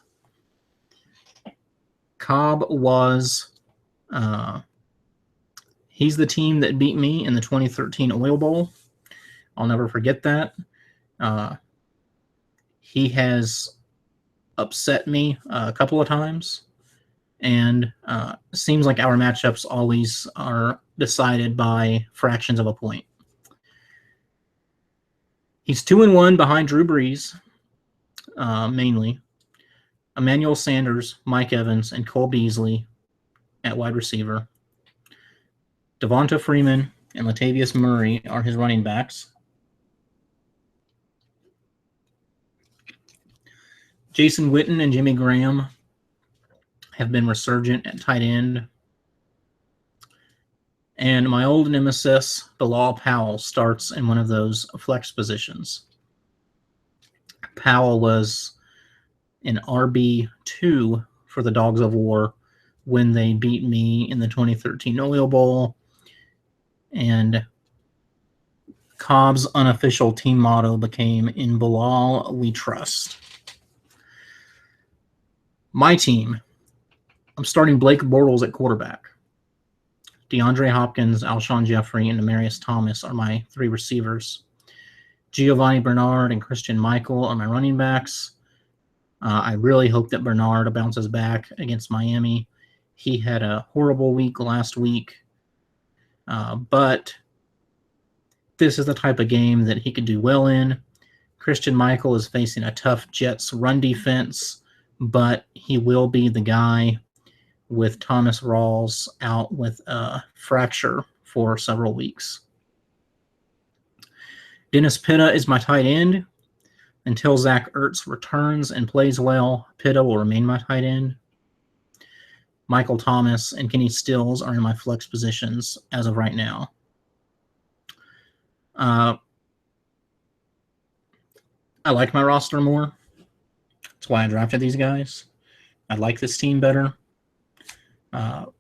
Cobb was, he's the team that beat me in the 2013 Oil Bowl. I'll never forget that. He has upset me a couple of times, and seems like our matchups always are decided by fractions of a point. He's 2-1 behind Drew Brees, mainly. Emmanuel Sanders, Mike Evans, and Cole Beasley at wide receiver. Devonta Freeman and Latavius Murray are his running backs. Jason Witten and Jimmy Graham have been resurgent at tight end. And my old nemesis, Bilal Powell, starts in one of those flex positions. Powell was an RB2 for the Dogs of War when they beat me in the 2013 Oil Bowl. And Cobb's unofficial team motto became, "In Bilal we trust." My team, I'm starting Blake Bortles at quarterback. DeAndre Hopkins, Alshon Jeffrey, and Demaryius Thomas are my three receivers. Giovanni Bernard and Christian Michael are my running backs. I really hope that Bernard bounces back against Miami. He had a horrible week last week, but this is the type of game that he could do well in. Christian Michael is facing a tough Jets run defense, but he will be the guy with Thomas Rawls out with a fracture for several weeks. Dennis Pitta is my tight end. Until Zach Ertz returns and plays well, Pitta will remain my tight end. Michael Thomas and Kenny Stills are in my flex positions as of right now. I like my roster more. That's why I drafted these guys. I like this team better.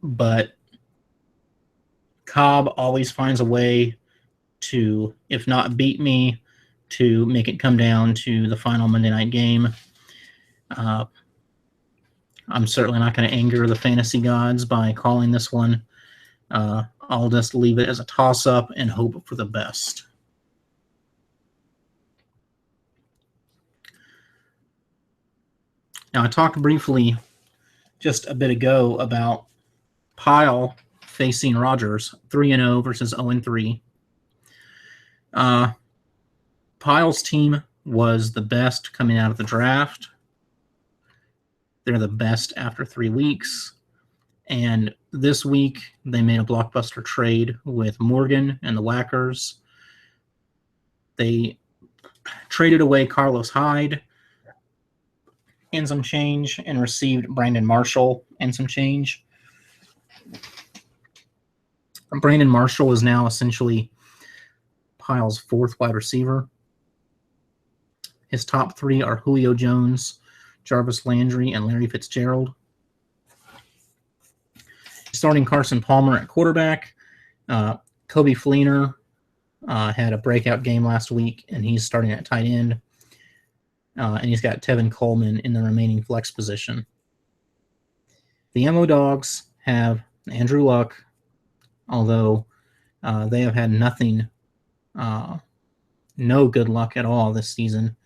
But Cobb always finds a way to, if not beat me, to make it come down to the final Monday night game. I'm certainly not going to anger the fantasy gods by calling this one. I'll just leave it as a toss-up and hope for the best. Now, I talked briefly just a bit ago about Pyle facing Rodgers, 3-0 versus 0-3. Pyle's team was the best coming out of the draft. They're the best after 3 weeks. And this week, they made a blockbuster trade with Morgan and the Whackers. They traded away Carlos Hyde and some change and received Brandon Marshall and some change. Brandon Marshall is now essentially Pyle's fourth wide receiver. His top three are Julio Jones, Jarvis Landry, and Larry Fitzgerald. Starting Carson Palmer at quarterback. Kobe Fleener had a breakout game last week, and he's starting at tight end. And he's got Tevin Coleman in the remaining flex position. The MO Dogs have Andrew Luck, although they have had nothing, no good luck at all this season.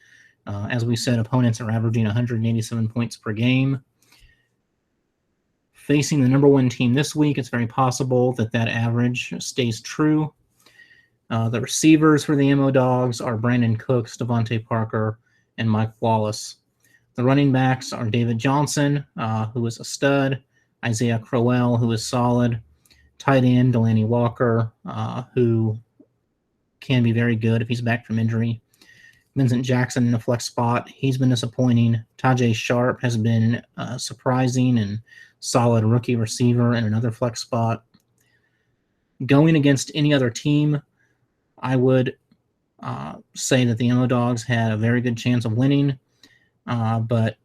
As we said, opponents are averaging 187 points per game. Facing the number one team this week, it's very possible that that average stays true. The receivers for the MO Dogs are Brandon Cooks, Devontae Parker, and Mike Wallace. The running backs are David Johnson, who is a stud, Isaiah Crowell, who is solid, tight end Delaney Walker, who can be very good if he's back from injury. Vincent Jackson in the flex spot, he's been disappointing. Tajay Sharp has been surprising and solid rookie receiver in another flex spot. Going against any other team, I would say that the MO Dogs had a very good chance of winning, but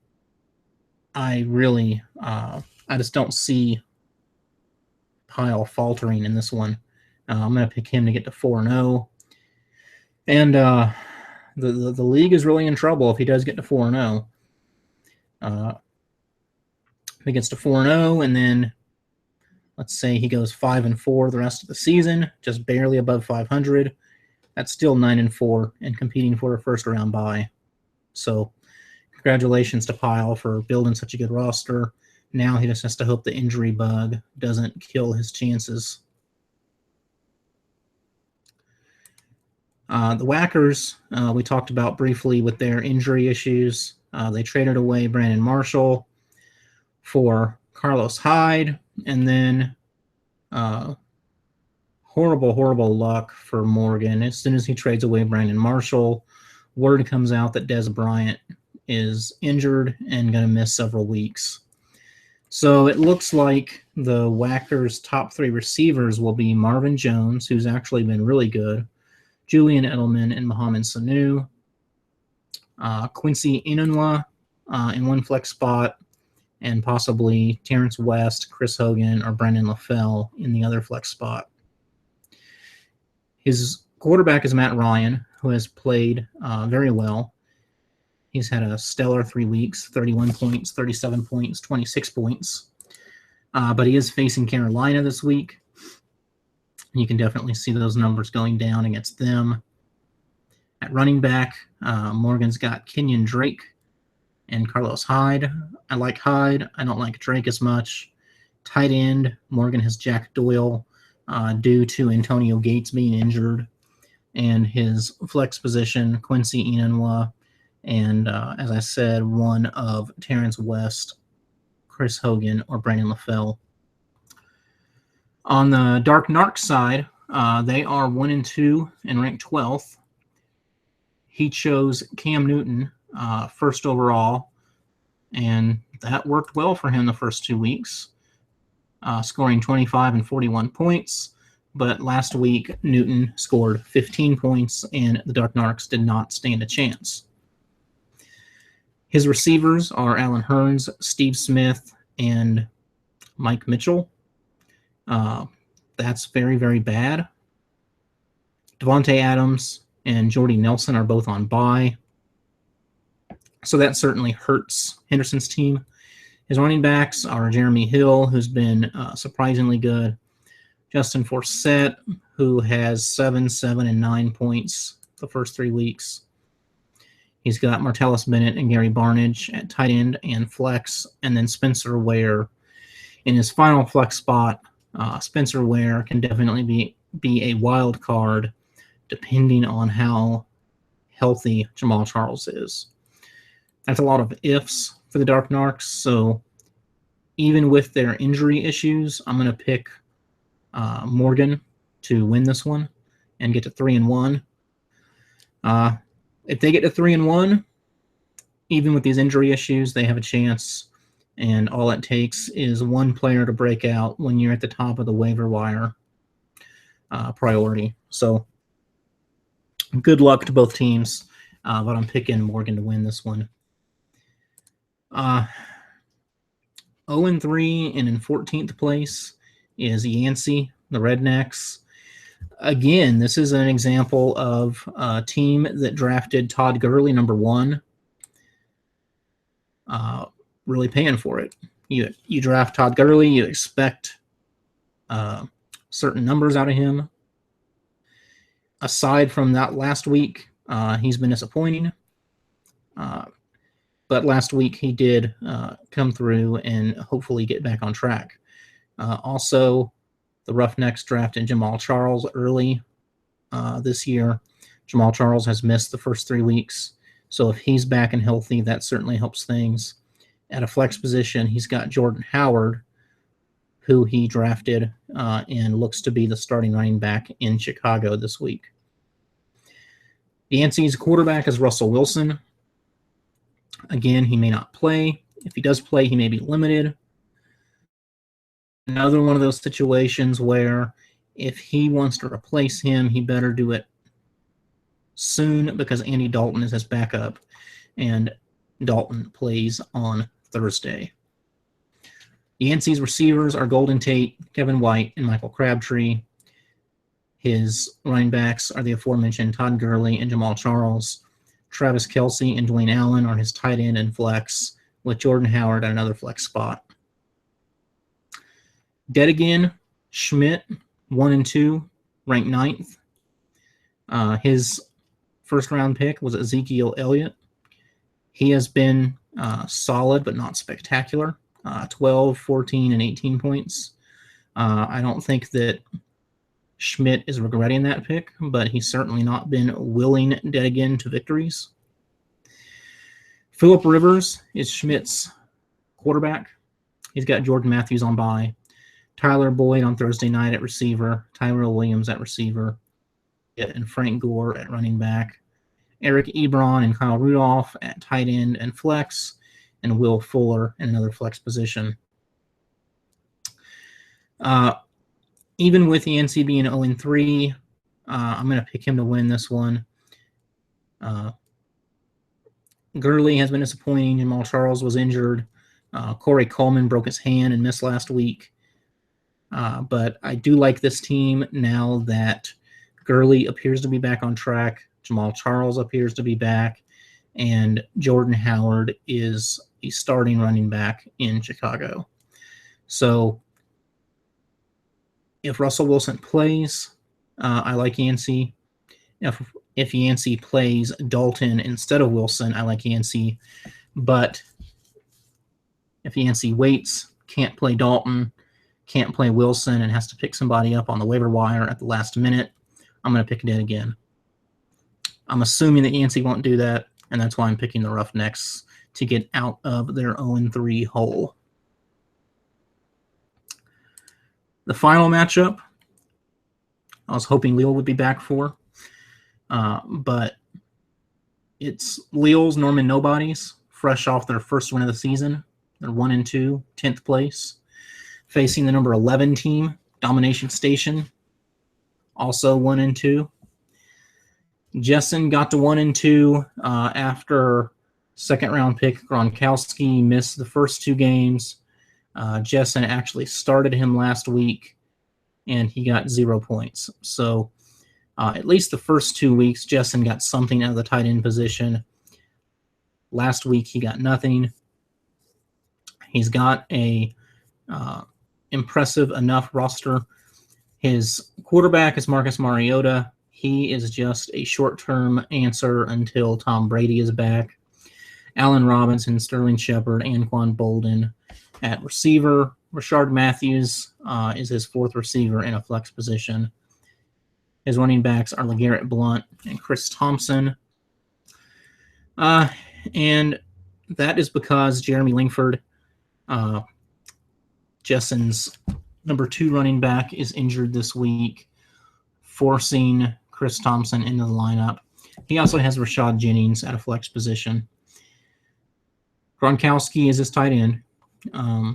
I really, I just don't see Pyle faltering in this one. I'm going to pick him to get to 4-0, and the league is really in trouble if he does get to 4-0. If he gets to 4-0, and then let's say he goes 5-4 the rest of the season, just barely above 500. That's still 9-4 and competing for a first round bye. So, congratulations to Pyle for building such a good roster. Now he just has to hope the injury bug doesn't kill his chances. The Whackers, we talked about briefly with their injury issues. They traded away Brandon Marshall for Carlos Hyde, and then horrible luck for Morgan. As soon as he trades away Brandon Marshall, word comes out that Dez Bryant is injured and going to miss several weeks. So it looks like the Whackers' top three receivers will be Marvin Jones, who's actually been really good, Julian Edelman, and Mohamed Sanu. Quincy Enunwa in one flex spot, and possibly Terrence West, Chris Hogan, or Brendan LaFell in the other flex spot. His quarterback is Matt Ryan, who has played very well. He's had a stellar 3 weeks, 31 points, 37 points, 26 points. But he is facing Carolina this week. You can definitely see those numbers going down against them. At running back, Morgan's got Kenyon Drake and Carlos Hyde. I like Hyde. I don't like Drake as much. Tight end, Morgan has Jack Doyle due to Antonio Gates being injured. And his flex position, Quincy Enunwa, and as I said, one of Terrence West, Chris Hogan, or Brandon LaFell. On the Dark Narc side, they are 1-2 and ranked 12th. He chose Cam Newton first overall, and that worked well for him the first 2 weeks, scoring 25 and 41 points. But last week, Newton scored 15 points, and the Dark Narcs did not stand a chance. His receivers are Alan Hearns, Steve Smith, and Mike Mitchell. That's very, very bad. Devontae Adams and Jordy Nelson are both on bye. So that certainly hurts Henderson's team. His running backs are Jeremy Hill, who's been surprisingly good. Justin Forsett, who has 7, 7, and 9 points the first 3 weeks. He's got Martellus Bennett and Gary Barnidge at tight end and flex, and then Spencer Ware in his final flex spot. Spencer Ware can definitely be a wild card depending on how healthy Jamal Charles is. That's a lot of ifs for the Dark Narcs, so even with their injury issues, I'm going to pick Morgan to win this one and get to 3-1. If they get to 3-1, even with these injury issues, they have a chance, and all it takes is one player to break out when you're at the top of the waiver wire priority. So good luck to both teams, but I'm picking Morgan to win this one. 0-3 and in 14th place is Yancey, the Rednecks. Again, this is an example of a team that drafted Todd Gurley number 1, really paying for it. You draft Todd Gurley, you expect certain numbers out of him. Aside from that last week, he's been disappointing. But last week he did come through and hopefully get back on track. Also, the Roughnecks drafted Jamal Charles early this year. Jamal Charles has missed the first 3 weeks, so if he's back and healthy, that certainly helps things. At a flex position, he's got Jordan Howard, who he drafted and looks to be the starting running back in Chicago this week. Yancey's quarterback is Russell Wilson. Again, he may not play. If he does play, he may be limited. Another one of those situations where if he wants to replace him, he better do it soon because Andy Dalton is his backup, and Dalton plays on Thursday. Yancey's receivers are Golden Tate, Kevin White, and Michael Crabtree. His running backs are the aforementioned Todd Gurley and Jamal Charles. Travis Kelce and Dwayne Allen are his tight end and flex, with Jordan Howard at another flex spot. Dead again, Schmidt, 1-2, ranked 9th. His first-round pick was Ezekiel Elliott. He has been solid but not spectacular. 12, 14, and 18 points. I don't think that Schmidt is regretting that pick, but he's certainly not been willing dead again to victories. Phillip Rivers is Schmidt's quarterback. He's got Jordan Matthews on bye. Tyler Boyd on Thursday night at receiver. Tyrell Williams at receiver. And Frank Gore at running back. Eric Ebron and Kyle Rudolph at tight end and flex. And Will Fuller in another flex position. Even with Yancey being 0-3, I'm going to pick him to win this one. Gurley has been disappointing. Jamal Charles was injured. Corey Coleman broke his hand and missed last week. But I do like this team now that Gurley appears to be back on track. Jamal Charles appears to be back. And Jordan Howard is a starting running back in Chicago. So if Russell Wilson plays, I like Yancey. If Yancey plays Dalton instead of Wilson, I like Yancey. But if Yancey waits, can't play Dalton, can't play Wilson, and has to pick somebody up on the waiver wire at the last minute, I'm going to pick Dead again. I'm assuming that Yancey won't do that, and that's why I'm picking the Roughnecks to get out of their 0-3 hole. The final matchup, I was hoping Lille would be back for, but it's Lille's Norman Nobodies, fresh off their first win of the season. They're 1-2, 10th place, facing the number 11 team, Domination Station, also 1-2. Jessen got to 1-2 after second-round pick Gronkowski missed the first 2 games. Jessen actually started him last week, and he got 0 points. So at least the first 2 weeks, Jessen got something out of the tight end position. Last week, he got nothing. He's got a impressive enough roster. His quarterback is Marcus Mariota. He is just a short-term answer until Tom Brady is back. Allen Robinson, Sterling Shepard, Anquan Bolden at receiver. Rashard Matthews is his 4th receiver in a flex position. His running backs are LeGarrette Blount and Chris Thompson. And that is because Jeremy Lingford, Jesson's number 2 running back, is injured this week, forcing Chris Thompson into the lineup. He also has Rashad Jennings at a flex position. Gronkowski is his tight end. I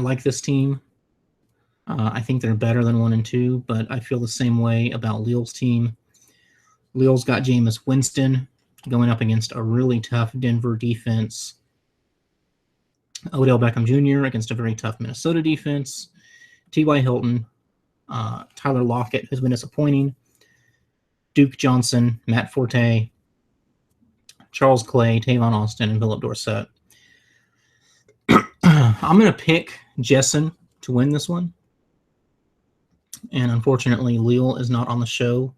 like this team. I think they're better than 1 and 2, but I feel the same way about Leal's team. Leal's got Jameis Winston going up against a really tough Denver defense. Odell Beckham Jr. against a very tough Minnesota defense. T.Y. Hilton, Tyler Lockett, who's been disappointing. Duke Johnson, Matt Forte, Charles Clay, Tavon Austin, and Phillip Dorsett. I'm going to pick Jessen to win this one. And unfortunately, Leal is not on the show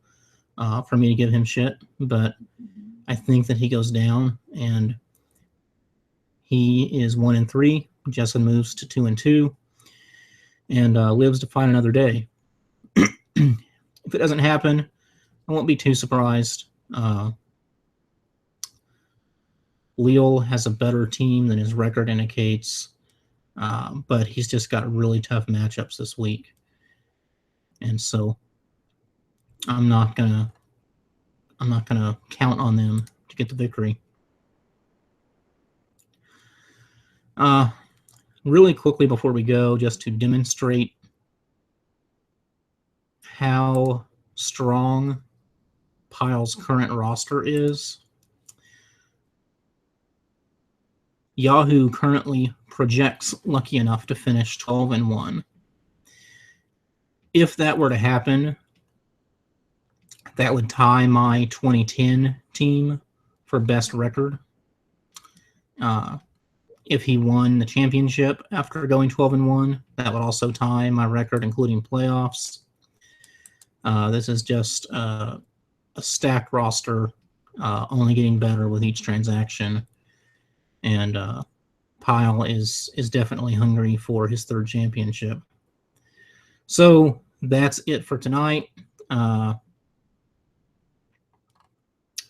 for me to give him shit. But I think that he goes down, and he is 1 and 3. Jessen moves to 2 and 2, and lives to fight another day. If it doesn't happen, I won't be too surprised. Leal has a better team than his record indicates, but he's just got really tough matchups this week, and so I'm not gonna count on them to get the victory. Really quickly before we go, just to demonstrate how strong Pyle's current roster is. Yahoo currently projects Lucky enough to finish 12 and 1. If that were to happen, that would tie my 2010 team for best record. If he won the championship after going 12 and 1, that would also tie my record, including playoffs. This is just a stacked roster, only getting better with each transaction. And Pyle is definitely hungry for his 3rd championship. So that's it for tonight. I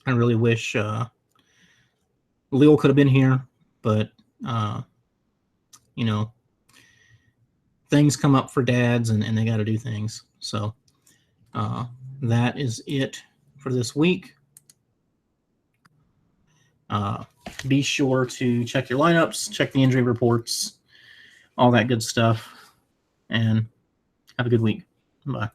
really wish Leal could have been here, but things come up for dads, and they got to do things. So that is it for this week. Be sure to check your lineups, check the injury reports, all that good stuff, and have a good week. Bye.